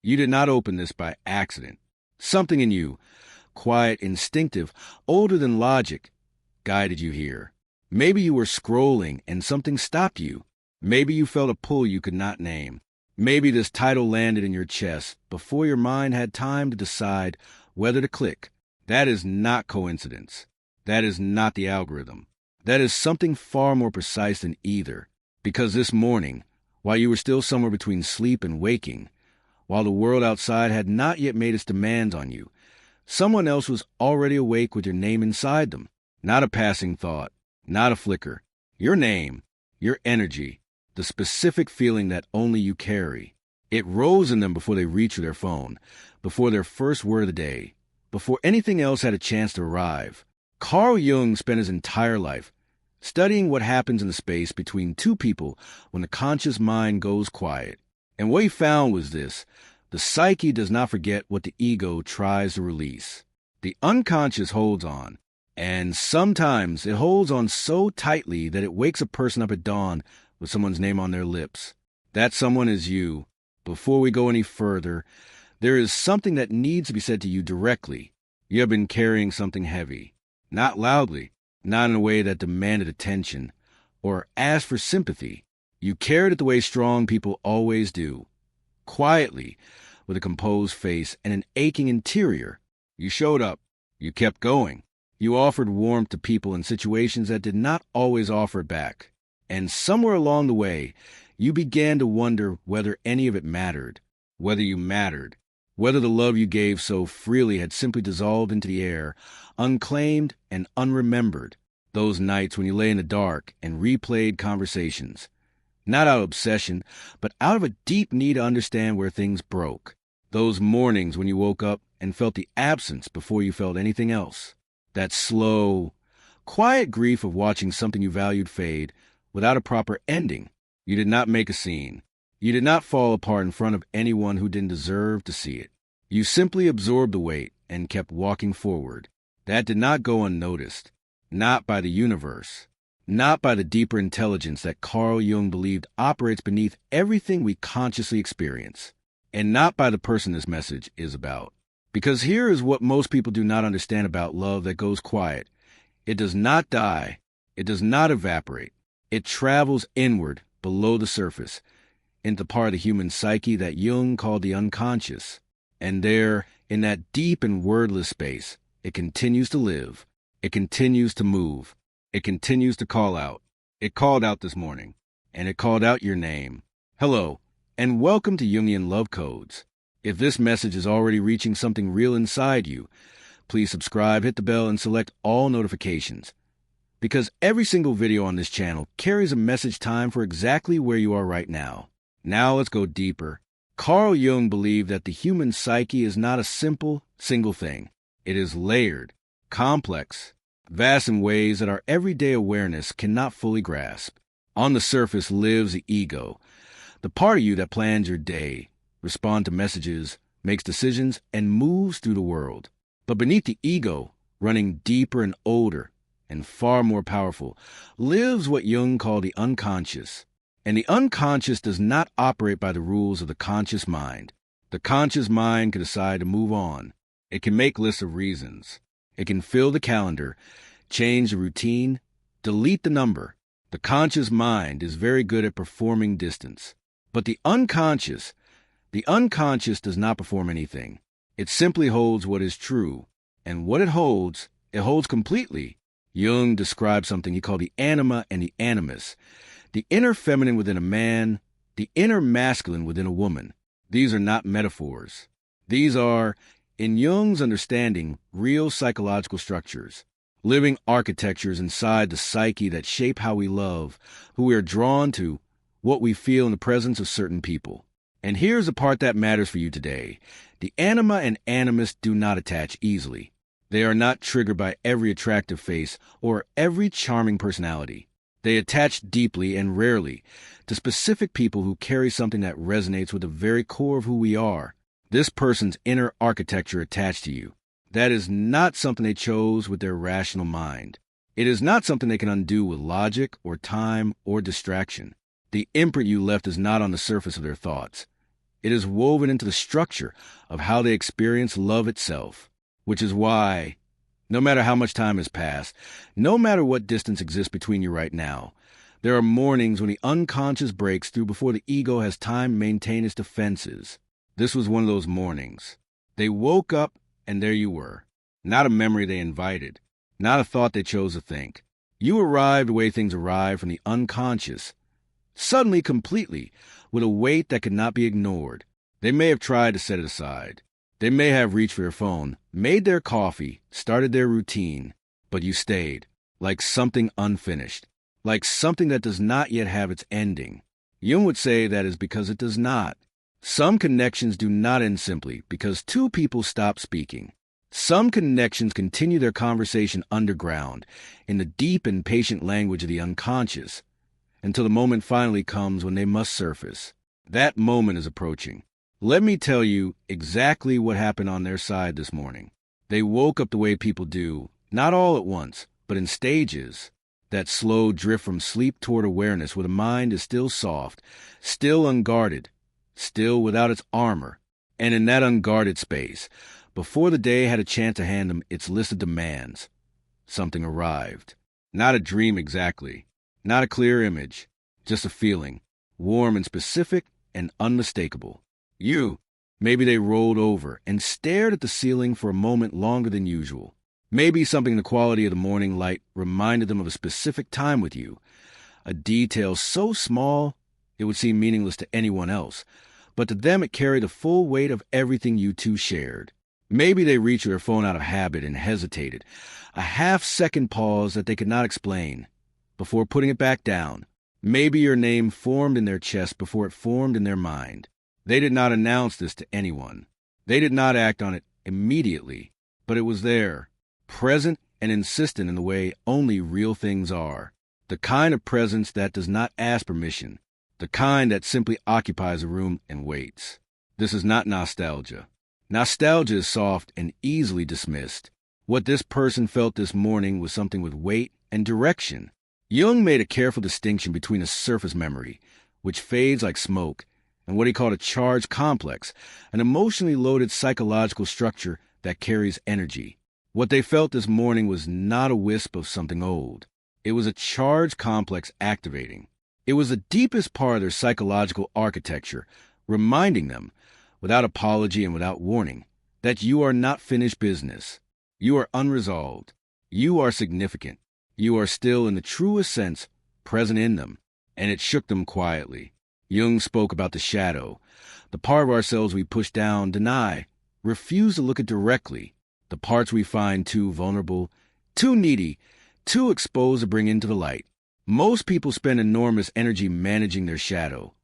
You did not open this by accident. Something in you, quiet, instinctive, older than logic, guided you here. Maybe you were scrolling and something stopped you. Maybe you felt a pull you could not name. Maybe this title landed in your chest before your mind had time to decide whether to click. That is not coincidence. That is not the algorithm. That is something far more precise than either. Because this morning, while you were still somewhere between sleep and waking, while the world outside had not yet made its demands on you, someone else was already awake with your name inside them. Not a passing thought, not a flicker. Your name, your energy, the specific feeling that only you carry. It rose in them before they reached for their phone, before their first word of the day, before anything else had a chance to arrive. Carl Jung spent his entire life studying what happens in the space between two people when the conscious mind goes quiet. And what he found was this: the psyche does not forget what the ego tries to release. The unconscious holds on, and sometimes it holds on so tightly that it wakes a person up at dawn with someone's name on their lips. That someone is you. Before we go any further, there is something that needs to be said to you directly. You have been carrying something heavy. Not loudly, not in a way that demanded attention or asked for sympathy. You carried it the way strong people always do. Quietly, with a composed face and an aching interior. You showed up. You kept going. You offered warmth to people in situations that did not always offer it back. And somewhere along the way, you began to wonder whether any of it mattered, whether you mattered, whether the love you gave so freely had simply dissolved into the air, unclaimed and unremembered. Those nights when you lay in the dark and replayed conversations, not out of obsession, but out of a deep need to understand where things broke. Those mornings when you woke up and felt the absence before you felt anything else. That slow, quiet grief of watching something you valued fade without a proper ending. You did not make a scene. You did not fall apart in front of anyone who didn't deserve to see it. You simply absorbed the weight and kept walking forward. That did not go unnoticed. Not by the universe. Not by the deeper intelligence that Carl Jung believed operates beneath everything we consciously experience. And not by the person this message is about. Because here is what most people do not understand about love that goes quiet. It does not die. It does not evaporate. It travels inward, below the surface, into part of the human psyche that Jung called the unconscious. And there, in that deep and wordless space, it continues to live. It continues to move. It continues to call out. It called out this morning, and it called out your name. Hello, and welcome to Jungian Love Codes. If this message is already reaching something real inside you, please subscribe, hit the bell, and select all notifications. Because every single video on this channel carries a message time for exactly where you are right now. Now let's go deeper. Carl Jung believed that the human psyche is not a simple, single thing. It is layered, complex, vast in ways that our everyday awareness cannot fully grasp. On the surface lives the ego, the part of you that plans your day, responds to messages, makes decisions, and moves through the world. But beneath the ego, running deeper and older, and far more powerful, lives what Jung called the unconscious. And the unconscious does not operate by the rules of the conscious mind. The conscious mind can decide to move on. It can make lists of reasons. It can fill the calendar, change the routine, delete the number. The conscious mind is very good at performing distance. But the unconscious does not perform anything. It simply holds what is true. And what it holds completely. Jung described something he called the anima and the animus, the inner feminine within a man, the inner masculine within a woman. These are not metaphors. These are, in Jung's understanding, real psychological structures, living architectures inside the psyche that shape how we love, who we are drawn to, what we feel in the presence of certain people. And here's the part that matters for you today. The anima and animus do not attach easily. They are not triggered by every attractive face or every charming personality. They attach deeply and rarely to specific people who carry something that resonates with the very core of who we are. This person's inner architecture attached to you. That is not something they chose with their rational mind. It is not something they can undo with logic or time or distraction. The imprint you left is not on the surface of their thoughts. It is woven into the structure of how they experience love itself, which is why, no matter how much time has passed, no matter what distance exists between you right now, there are mornings when the unconscious breaks through before the ego has time to maintain its defenses. This was one of those mornings. They woke up, and there you were. Not a memory they invited, not a thought they chose to think. You arrived the way things arrive from the unconscious, suddenly, completely, with a weight that could not be ignored. They may have tried to set it aside. They may have reached for their phone, made their coffee, started their routine, but you stayed, like something unfinished, like something that does not yet have its ending. Jung would say that is because it does not. Some connections do not end simply because two people stop speaking. Some connections continue their conversation underground, in the deep and patient language of the unconscious, until the moment finally comes when they must surface. That moment is approaching. Let me tell you exactly what happened on their side this morning. They woke up the way people do, not all at once, but in stages. That slow drift from sleep toward awareness where the mind is still soft, still unguarded, still without its armor. And in that unguarded space, before the day had a chance to hand them its list of demands, something arrived. Not a dream exactly, not a clear image, just a feeling, warm and specific and unmistakable. Maybe they rolled over and stared at the ceiling for a moment longer than usual. Maybe something in the quality of the morning light reminded them of a specific time with you, a detail so small it would seem meaningless to anyone else, but to them it carried the full weight of everything you two shared. Maybe they reached their phone out of habit and hesitated, a half-second pause that they could not explain, before putting it back down. Maybe your name formed in their chest before it formed in their mind. They did not announce this to anyone. They did not act on it immediately, but it was there, present and insistent in the way only real things are. The kind of presence that does not ask permission, the kind that simply occupies a room and waits. This is not nostalgia. Nostalgia is soft and easily dismissed. What this person felt this morning was something with weight and direction. Jung made a careful distinction between a surface memory, which fades like smoke, and what he called a charged complex, an emotionally loaded psychological structure that carries energy. What they felt this morning was not a wisp of something old. It was a charged complex activating. It was the deepest part of their psychological architecture, reminding them, without apology and without warning, that you are not finished business. You are unresolved. You are significant. You are still, in the truest sense, present in them. And it shook them quietly. Jung spoke about the shadow, the part of ourselves we push down, deny, refuse to look at directly, the parts we find too vulnerable, too needy, too exposed to bring into the light. Most people spend enormous energy managing their shadow,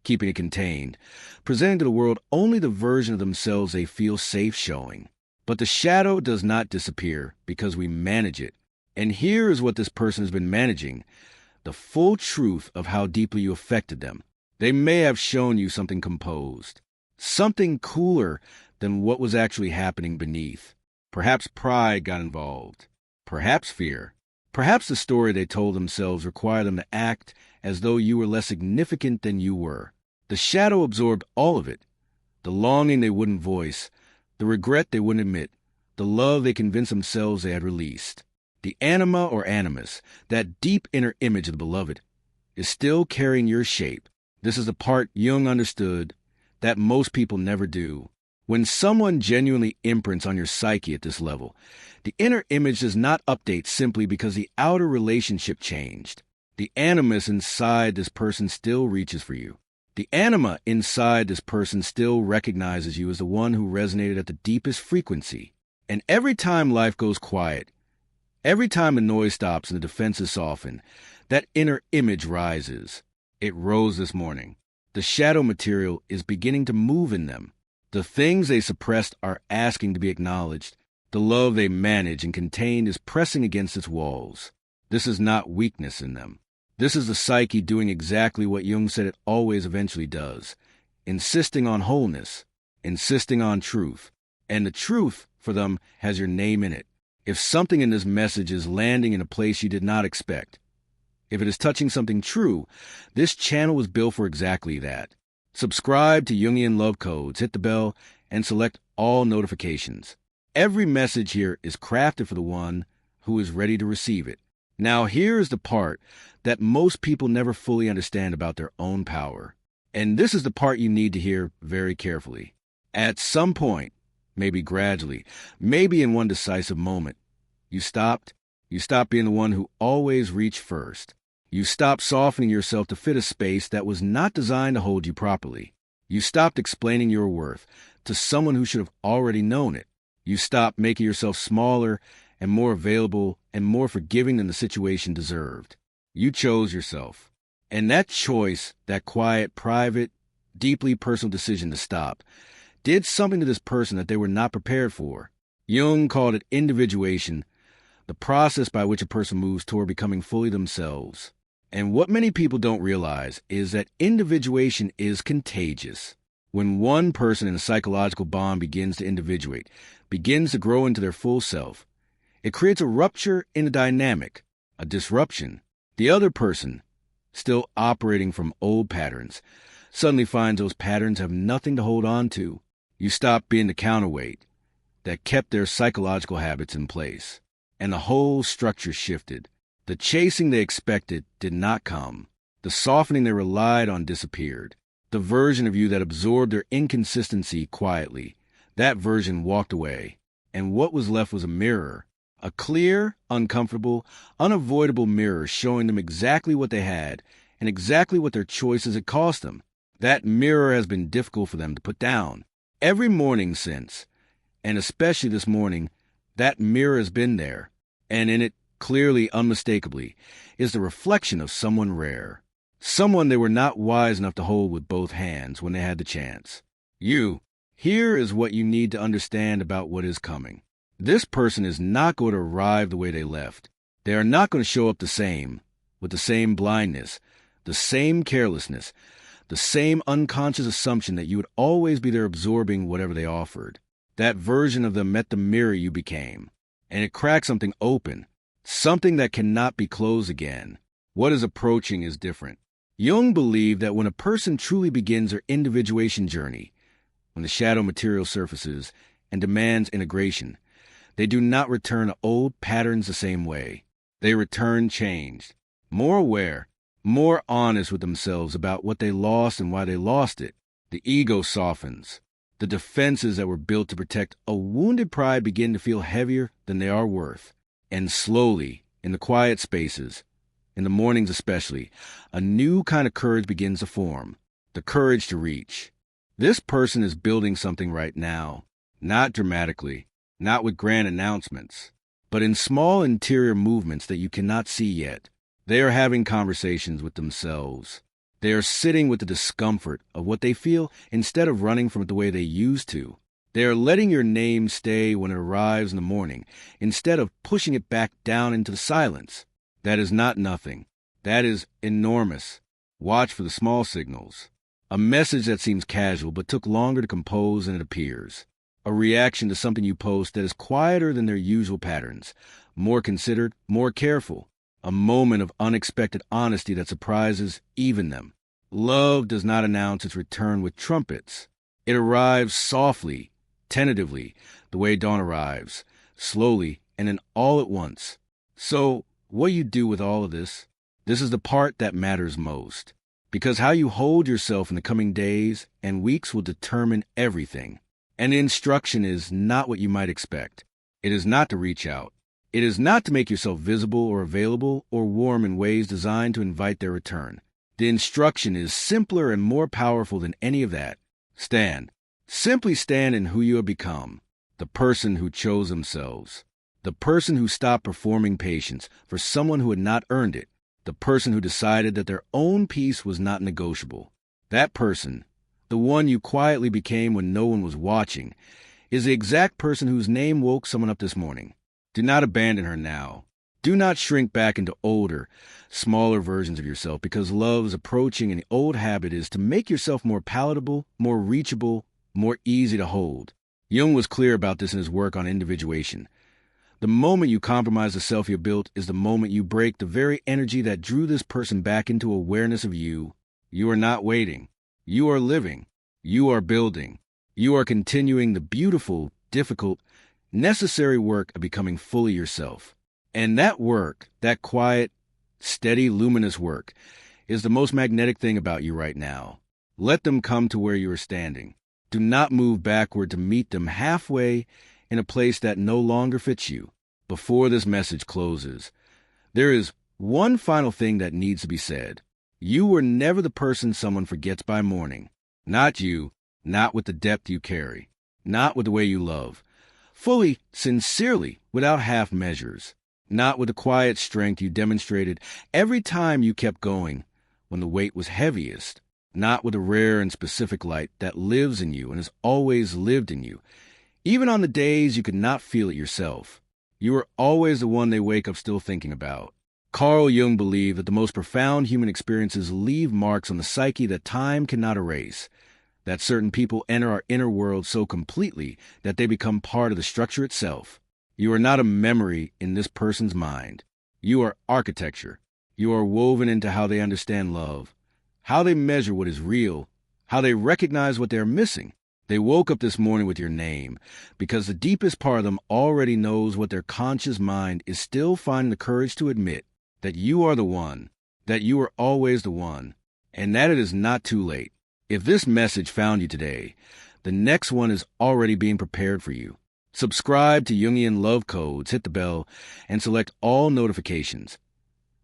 keeping it contained, presenting to the world only the version of themselves they feel safe showing. But the shadow does not disappear because we manage it. And here is what this person has been managing, the full truth of how deeply you affected them. They may have shown you something composed, something cooler than what was actually happening beneath. Perhaps pride got involved, perhaps fear, perhaps the story they told themselves required them to act as though you were less significant than you were. The shadow absorbed all of it, the longing they wouldn't voice, the regret they wouldn't admit, the love they convinced themselves they had released. The anima or animus, that deep inner image of the beloved, is still carrying your shape. This is the part Jung understood that most people never do. When someone genuinely imprints on your psyche at this level, the inner image does not update simply because the outer relationship changed. The animus inside this person still reaches for you. The anima inside this person still recognizes you as the one who resonated at the deepest frequency. And every time life goes quiet, every time the noise stops and the defenses soften, that inner image rises. It rose this morning. The shadow material is beginning to move in them. The things they suppressed are asking to be acknowledged. The love they manage and contain is pressing against its walls. This is not weakness in them. This is the psyche doing exactly what Jung said it always eventually does, insisting on wholeness, insisting on truth. And the truth, for them, has your name in it. If something in this message is landing in a place you did not expect, if it is touching something true, this channel was built for exactly that. Subscribe to Jungian Love Codes, hit the bell, and select all notifications. Every message here is crafted for the one who is ready to receive it. Now, here is the part that most people never fully understand about their own power. And this is the part you need to hear very carefully. At some point, maybe gradually, maybe in one decisive moment, you stopped being the one who always reached first. You stopped softening yourself to fit a space that was not designed to hold you properly. You stopped explaining your worth to someone who should have already known it. You stopped making yourself smaller and more available and more forgiving than the situation deserved. You chose yourself. And that choice, that quiet, private, deeply personal decision to stop, did something to this person that they were not prepared for. Jung called it individuation, the process by which a person moves toward becoming fully themselves. And what many people don't realize is that individuation is contagious. When one person in a psychological bond begins to individuate, begins to grow into their full self, it creates a rupture in the dynamic, a disruption. The other person, still operating from old patterns, suddenly finds those patterns have nothing to hold on to. You stop being the counterweight that kept their psychological habits in place, and the whole structure shifted. The chasing they expected did not come. The softening they relied on disappeared. The version of you that absorbed their inconsistency quietly, that version walked away. And what was left was a mirror. A clear, uncomfortable, unavoidable mirror showing them exactly what they had and exactly what their choices had cost them. That mirror has been difficult for them to put down. Every morning since, and especially this morning, that mirror has been there. And in it, clearly, unmistakably, is the reflection of someone rare. Someone they were not wise enough to hold with both hands when they had the chance. Here is what you need to understand about what is coming. This person is not going to arrive the way they left. They are not going to show up the same, with the same blindness, the same carelessness, the same unconscious assumption that you would always be there absorbing whatever they offered. That version of them met the mirror you became, and it cracked something open, something that cannot be closed again. What is approaching is different. Jung believed that when a person truly begins their individuation journey, when the shadow material surfaces and demands integration, they do not return to old patterns the same way. They return changed, more aware, more honest with themselves about what they lost and why they lost it. The ego softens. The defenses that were built to protect a wounded pride begin to feel heavier than they are worth. And slowly, in the quiet spaces, in the mornings especially, a new kind of courage begins to form, the courage to reach. This person is building something right now, not dramatically, not with grand announcements, but in small interior movements that you cannot see yet. They are having conversations with themselves. They are sitting with the discomfort of what they feel instead of running from it the way they used to. They are letting your name stay when it arrives in the morning instead of pushing it back down into the silence. That is not nothing. That is enormous. Watch for the small signals. A message that seems casual but took longer to compose than it appears. A reaction to something you post that is quieter than their usual patterns, more considered, more careful. A moment of unexpected honesty that surprises even them. Love does not announce its return with trumpets. It arrives softly, tentatively, the way dawn arrives, slowly, and then all at once. So, what you do with all of this is the part that matters most. Because how you hold yourself in the coming days and weeks will determine everything. And the instruction is not what you might expect. It is not to reach out. It is not to make yourself visible or available or warm in ways designed to invite their return. The instruction is simpler and more powerful than any of that. Stand. Simply stand in who you have become. The person who chose themselves. The person who stopped performing patience for someone who had not earned it. The person who decided that their own peace was not negotiable. That person, the one you quietly became when no one was watching, is the exact person whose name woke someone up this morning. Do not abandon her now. Do not shrink back into older, smaller versions of yourself because love is approaching and the old habit is to make yourself more palatable, more reachable, more easy to hold. Jung was clear about this in his work on individuation. The moment you compromise the self you built is the moment you break the very energy that drew this person back into awareness of you. You are not waiting. You are living. You are building. You are continuing the beautiful, difficult, necessary work of becoming fully yourself. And that work, that quiet, steady, luminous work, is the most magnetic thing about you right now. Let them come to where you are standing. Do not move backward to meet them halfway in a place that no longer fits you. Before this message closes, there is one final thing that needs to be said. You were never the person someone forgets by morning. Not you, not with the depth you carry, not with the way you love. Fully, sincerely, without half measures. Not with the quiet strength you demonstrated every time you kept going when the weight was heaviest. Not with the rare and specific light that lives in you and has always lived in you, even on the days you could not feel it yourself. You are always the one they wake up still thinking about. Carl Jung believed that the most profound human experiences leave marks on the psyche that time cannot erase, that certain people enter our inner world so completely that they become part of the structure itself. You are not a memory in this person's mind. You are architecture. You are woven into how they understand love, how they measure what is real, how they recognize what they are missing. They woke up this morning with your name because the deepest part of them already knows what their conscious mind is still finding the courage to admit, that you are the one, that you are always the one, and that it is not too late. If this message found you today, the next one is already being prepared for you. Subscribe to Jungian Love Codes, hit the bell, and select all notifications,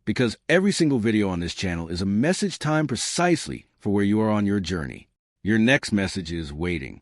because every single video on this channel is a message timed precisely for where you are on your journey. Your next message is waiting.